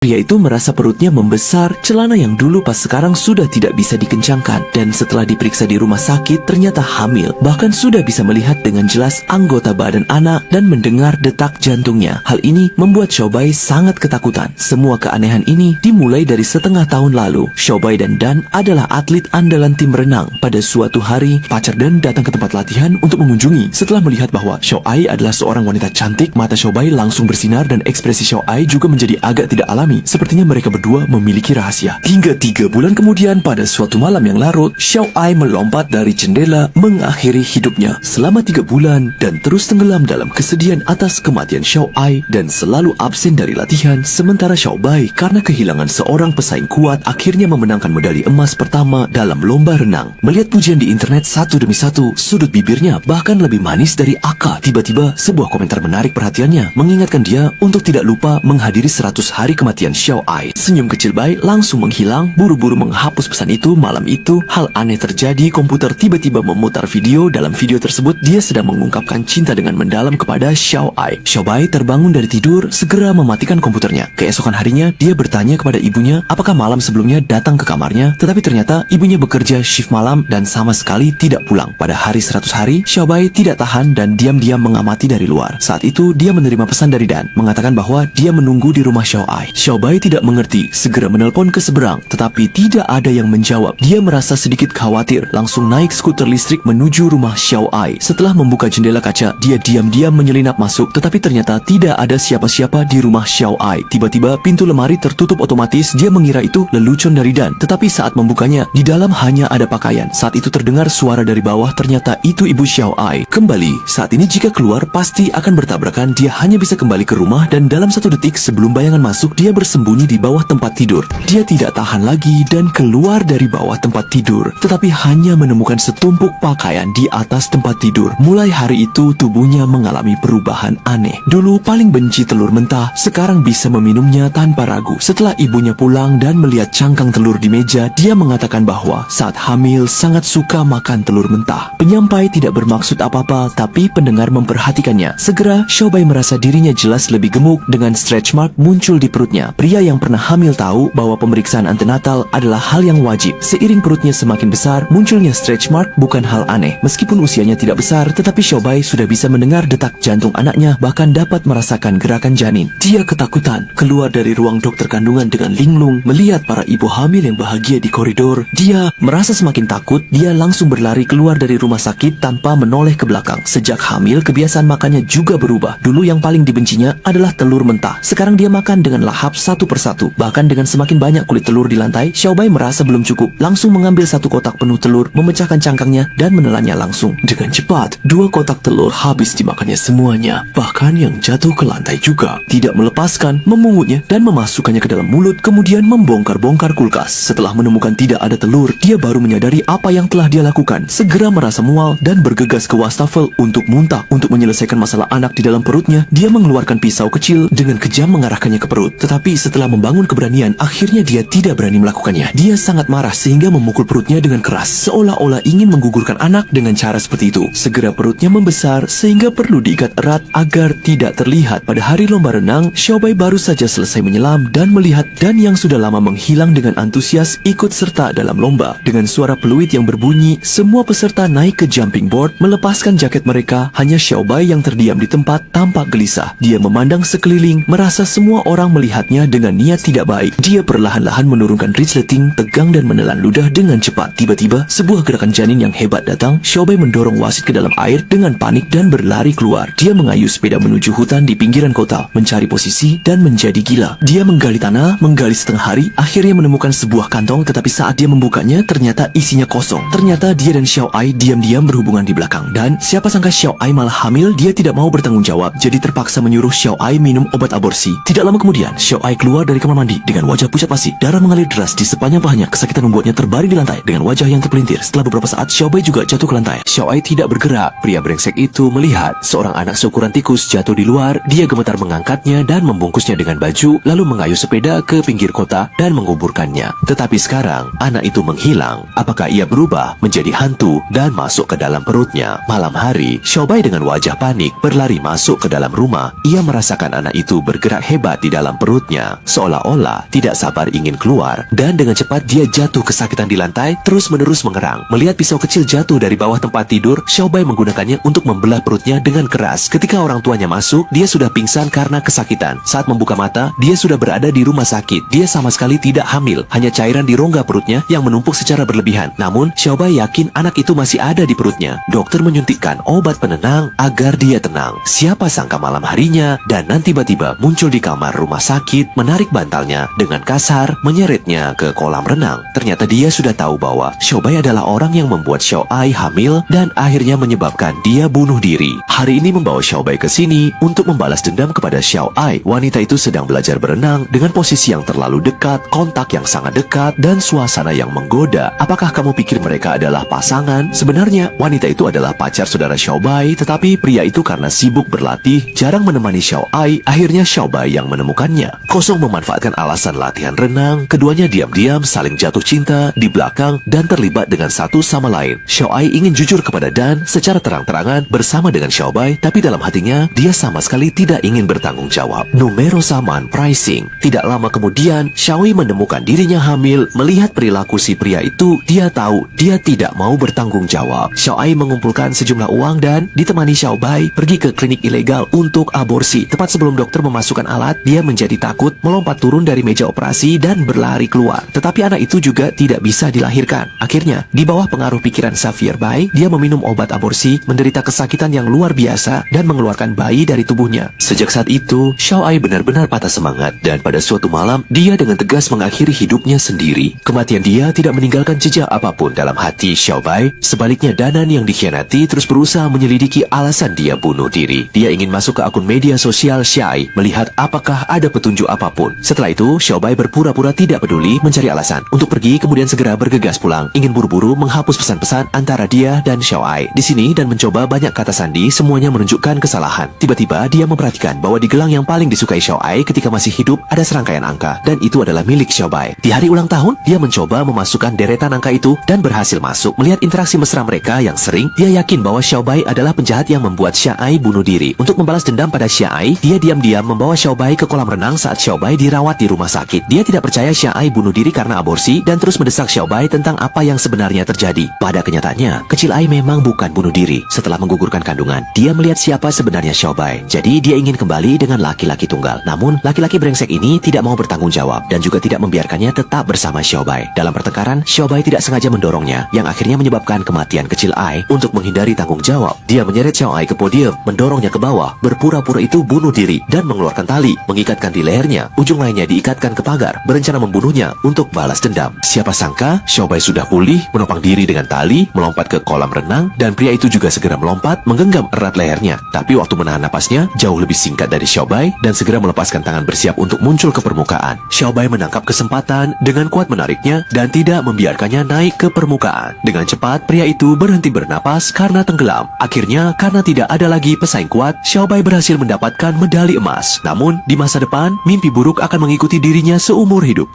Pria itu merasa perutnya membesar, celana yang dulu pas sekarang sudah tidak bisa dikencangkan. Dan setelah diperiksa di rumah sakit, ternyata hamil. Bahkan sudah bisa melihat dengan jelas anggota badan anak dan mendengar detak jantungnya. Hal ini membuat Xiaobai sangat ketakutan. Semua keanehan ini dimulai dari setengah tahun lalu. Xiaobai dan Dan adalah atlet andalan tim renang. Pada suatu hari, pacar Dan datang ke tempat latihan untuk mengunjungi. Setelah melihat bahwa Xiaobai adalah seorang wanita cantik, mata Xiaobai langsung bersinar dan ekspresi Xiaobai juga menjadi agak tidak alami. Sepertinya mereka berdua memiliki rahasia. Hingga 3 bulan kemudian, pada suatu malam yang larut, Xiaobai melompat dari jendela mengakhiri hidupnya. Selama 3 bulan dan terus tenggelam dalam kesedihan atas kematian Xiaobai dan selalu absen dari latihan. Sementara Xiaobai karena kehilangan seorang pesaing kuat akhirnya memenangkan medali emas pertama dalam lomba renang. Melihat pujian di internet satu demi satu, sudut bibirnya bahkan lebih manis dari Aka. Tiba-tiba sebuah komentar menarik perhatiannya, mengingatkan dia untuk tidak lupa menghadiri 100 hari kematian Xiaobai. Senyum kecil Bai langsung menghilang, buru-buru menghapus pesan itu. Malam itu, hal aneh terjadi. Komputer tiba-tiba memutar video. Dalam video tersebut, dia sedang mengungkapkan cinta dengan mendalam kepada Xiaobai. Xiaobai terbangun dari tidur, segera mematikan komputernya. Keesokan harinya, dia bertanya kepada ibunya apakah malam sebelumnya datang ke kamarnya, tetapi ternyata ibunya bekerja shift malam dan sama sekali tidak pulang. Pada hari 100 hari, Xiaobai tidak tahan dan diam-diam mengamati dari luar. Saat itu, dia menerima pesan dari Dan, mengatakan bahwa dia menunggu di rumah Xiaobai. Xiaobai tidak mengerti, segera menelpon ke seberang, tetapi tidak ada yang menjawab. Dia merasa sedikit khawatir, langsung naik skuter listrik menuju rumah Xiaobai. Setelah membuka jendela kaca, dia diam-diam menyelinap masuk, tetapi ternyata tidak ada siapa-siapa di rumah Xiaobai. Tiba-tiba pintu lemari tertutup otomatis. Dia mengira itu lelucon dari Dan, tetapi saat membukanya, di dalam hanya ada pakaian. Saat itu terdengar suara dari bawah, ternyata itu ibu Xiaobai. Kembali, saat ini jika keluar pasti akan bertabrakan. Dia hanya bisa kembali ke rumah dan dalam 1 detik sebelum bayangan masuk, dia bersembunyi di bawah tempat tidur. Dia tidak tahan lagi dan keluar dari bawah tempat tidur, tetapi hanya menemukan setumpuk pakaian di atas tempat tidur. Mulai hari itu tubuhnya mengalami perubahan aneh. Dulu paling benci telur mentah, sekarang bisa meminumnya tanpa ragu. Setelah ibunya pulang dan melihat cangkang telur di meja, dia mengatakan bahwa saat hamil sangat suka makan telur mentah. Penyampai tidak bermaksud apa-apa, tapi pendengar memperhatikannya. Segera Xiaobai merasa dirinya jelas lebih gemuk dengan stretch mark muncul di perutnya. Pria yang pernah hamil tahu bahwa pemeriksaan antenatal adalah hal yang wajib. Seiring perutnya semakin besar, munculnya stretch mark bukan hal aneh. Meskipun usianya tidak besar, tetapi Xiaobai sudah bisa mendengar detak jantung anaknya, bahkan dapat merasakan gerakan janin. Dia ketakutan, keluar dari ruang dokter kandungan dengan linglung, melihat para ibu hamil yang bahagia di koridor. Dia merasa semakin takut, dia langsung berlari keluar dari rumah sakit tanpa menoleh ke belakang. Sejak hamil, kebiasaan makannya juga berubah. Dulu yang paling dibencinya adalah telur mentah. Sekarang dia makan dengan lahap satu persatu. Bahkan dengan semakin banyak kulit telur di lantai, Xiaobai merasa belum cukup. Langsung mengambil 1 kotak penuh telur, memecahkan cangkangnya dan menelannya langsung. Dengan cepat, 2 kotak telur habis dimakannya semuanya. Bahkan yang jatuh ke lantai juga. Tidak melepaskan, memungutnya dan memasukkannya ke dalam mulut, kemudian membongkar-bongkar kulkas. Setelah menemukan tidak ada telur, dia baru menyadari apa yang telah dia lakukan. Segera merasa mual dan bergegas ke wastafel untuk muntah. Untuk menyelesaikan masalah anak di dalam perutnya, dia mengeluarkan pisau kecil dengan kejam mengarahkannya ke perut. Tetapi setelah membangun keberanian, akhirnya dia tidak berani melakukannya. Dia sangat marah sehingga memukul perutnya dengan keras, seolah-olah ingin menggugurkan anak dengan cara seperti itu. Segera perutnya membesar sehingga perlu diikat erat agar tidak terlihat. Pada hari lomba renang, Xiaobai baru saja selesai menyelam dan melihat Dan yang sudah lama menghilang dengan antusias ikut serta dalam lomba. Dengan suara peluit yang berbunyi, semua peserta naik ke jumping board, melepaskan jaket mereka. Hanya Xiaobai yang terdiam di tempat tampak gelisah. Dia memandang sekeliling, merasa semua orang melihatnya dengan niat tidak baik. Dia perlahan-lahan menurunkan resleting, tegang dan menelan ludah dengan cepat. Tiba-tiba, sebuah gerakan janin yang hebat datang. Xiaobai mendorong wasit ke dalam air dengan panik dan berlari keluar. Dia mengayuh sepeda menuju hutan di pinggiran kota, mencari posisi dan menjadi gila. Dia menggali tanah, menggali setengah hari, akhirnya menemukan sebuah kantong, tetapi saat dia membukanya, ternyata isinya kosong. Ternyata dia dan Xiaobai diam-diam berhubungan di belakang. Dan siapa sangka Xiaobai malah hamil. Dia tidak mau bertanggung jawab, jadi terpaksa menyuruh Xiaobai minum obat aborsi. Tidak lama kemudian, Xiaobai keluar dari kamar mandi dengan wajah pucat pasi. Darah mengalir deras di sepanjang pahanya. Kesakitan membuatnya terbaring di lantai dengan wajah yang terpelintir. Setelah beberapa saat, Xiaobai juga jatuh ke lantai. Xiaobai tidak bergerak. Pria brengsek itu melihat seorang anak seukuran tikus jatuh di luar. Dia gemetar mengangkatnya dan membungkusnya dengan baju, lalu mengayuh sepeda ke pinggir kota dan menguburkannya. Tetapi sekarang, anak itu menghilang. Apakah ia berubah menjadi hantu dan masuk ke dalam perutnya? Malam hari, Xiaobai dengan wajah panik berlari masuk ke dalam rumah. Ia merasakan anak itu bergerak hebat di dalam perutnya. perutnya, seolah-olah tidak sabar ingin keluar, dan dengan cepat dia jatuh kesakitan di lantai, terus-menerus mengerang. Melihat pisau kecil jatuh dari bawah tempat tidur, Xiaobai menggunakannya untuk membelah perutnya dengan keras. Ketika orang tuanya masuk, dia sudah pingsan karena kesakitan. Saat membuka mata, dia sudah berada di rumah sakit. Dia sama sekali tidak hamil, hanya cairan di rongga perutnya yang menumpuk secara berlebihan. Namun, Xiaobai yakin anak itu masih ada di perutnya. Dokter menyuntikkan obat penenang agar dia tenang. Siapa sangka malam harinya, Danan tiba-tiba muncul di kamar rumah sakit, menarik bantalnya dengan kasar, menyeretnya ke kolam renang. Ternyata dia sudah tahu bahwa Xiaobai adalah orang yang membuat Xiaoai hamil dan akhirnya menyebabkan dia bunuh diri. Hari ini membawa Xiaobai ke sini untuk membalas dendam kepada Xiaoai. Wanita itu sedang belajar berenang dengan posisi yang terlalu dekat, kontak yang sangat dekat, dan suasana yang menggoda. Apakah kamu pikir mereka adalah pasangan? Sebenarnya, wanita itu adalah pacar saudara Xiaobai, tetapi pria itu karena sibuk berlatih, jarang menemani Xiaoai, akhirnya Xiaobai yang menemukannya. Kosong memanfaatkan alasan latihan renang, keduanya diam-diam saling jatuh cinta di belakang dan terlibat dengan satu sama lain. Xiaoai ingin jujur kepada Dan secara terang-terangan bersama dengan Xiaobai, tapi dalam hatinya, dia sama sekali tidak ingin bertanggung jawab. Numero saman pricing. Tidak lama kemudian, Xiaoai menemukan dirinya hamil. Melihat perilaku si pria itu, dia tahu dia tidak mau bertanggung jawab. Xiaoai mengumpulkan sejumlah uang dan ditemani Xiaobai pergi ke klinik ilegal untuk aborsi. Tepat sebelum dokter memasukkan alat, dia menjadi takut, melompat turun dari meja operasi dan berlari keluar. Tetapi anak itu juga tidak bisa dilahirkan. Akhirnya, di bawah pengaruh pikiran Xavier Bai, dia meminum obat aborsi, menderita kesakitan yang luar biasa dan mengeluarkan bayi dari tubuhnya. Sejak saat itu, Xiaoai benar-benar patah semangat dan pada suatu malam, dia dengan tegas mengakhiri hidupnya sendiri. Kematian dia tidak meninggalkan jejak apapun dalam hati Xiaobai. Sebaliknya, Danan yang dikhianati terus berusaha menyelidiki alasan dia bunuh diri. Dia ingin masuk ke akun media sosial Xiaoai, melihat apakah ada petunjuk apapun. Setelah itu, Xiaobai berpura-pura tidak peduli, mencari alasan untuk pergi, kemudian segera bergegas pulang. Ingin buru-buru menghapus pesan-pesan antara dia dan Xiaoai. Di sini dan mencoba banyak kata sandi, semuanya menunjukkan kesalahan. Tiba-tiba dia memperhatikan bahwa di gelang yang paling disukai Xiaoai ketika masih hidup ada serangkaian angka, dan itu adalah milik Xiaobai. Di hari ulang tahun, dia mencoba memasukkan deretan angka itu dan berhasil masuk. Melihat interaksi mesra mereka yang sering, dia yakin bahwa Xiaobai adalah penjahat yang membuat Xiaoai bunuh diri. Untuk membalas dendam pada Xiaoai, dia diam-diam membawa Xiaobai ke kolam renang saat Xiaobai dirawat di rumah sakit. Dia tidak percaya Xiaoai bunuh diri karena aborsi dan terus mendesak Xiaobai tentang apa yang sebenarnya terjadi. Pada kenyataannya, kecil Ai memang bukan bunuh diri. Setelah menggugurkan kandungan, dia melihat siapa sebenarnya Xiaobai. Jadi dia ingin kembali dengan laki-laki tunggal. Namun, laki-laki brengsek ini tidak mau bertanggung jawab dan juga tidak membiarkannya tetap bersama Xiaobai. Dalam pertengkaran, Xiaobai tidak sengaja mendorongnya, yang akhirnya menyebabkan kematian kecil Ai. Untuk menghindari tanggung jawab, dia menyeret Xiaoai ke podium, mendorongnya ke bawah, berpura-pura itu bunuh diri dan mengeluarkan tali, mengikatkan di lehernya, ujung lainnya diikatkan ke pagar, berencana membunuhnya untuk balas dendam. Siapa sangka, Xiaobai sudah pulih, menopang diri dengan tali, melompat ke kolam renang, dan pria itu juga segera melompat, menggenggam erat lehernya. Tapi waktu menahan napasnya, jauh lebih singkat dari Xiaobai, dan segera melepaskan tangan bersiap untuk muncul ke permukaan. Xiaobai menangkap kesempatan dengan kuat menariknya, dan tidak membiarkannya naik ke permukaan. Dengan cepat, pria itu berhenti bernapas karena tenggelam. Akhirnya, karena tidak ada lagi pesaing kuat, Xiaobai berhasil mendapatkan medali emas. Namun, di masa depan, mimpi buruk akan mengikuti dirinya seumur hidup.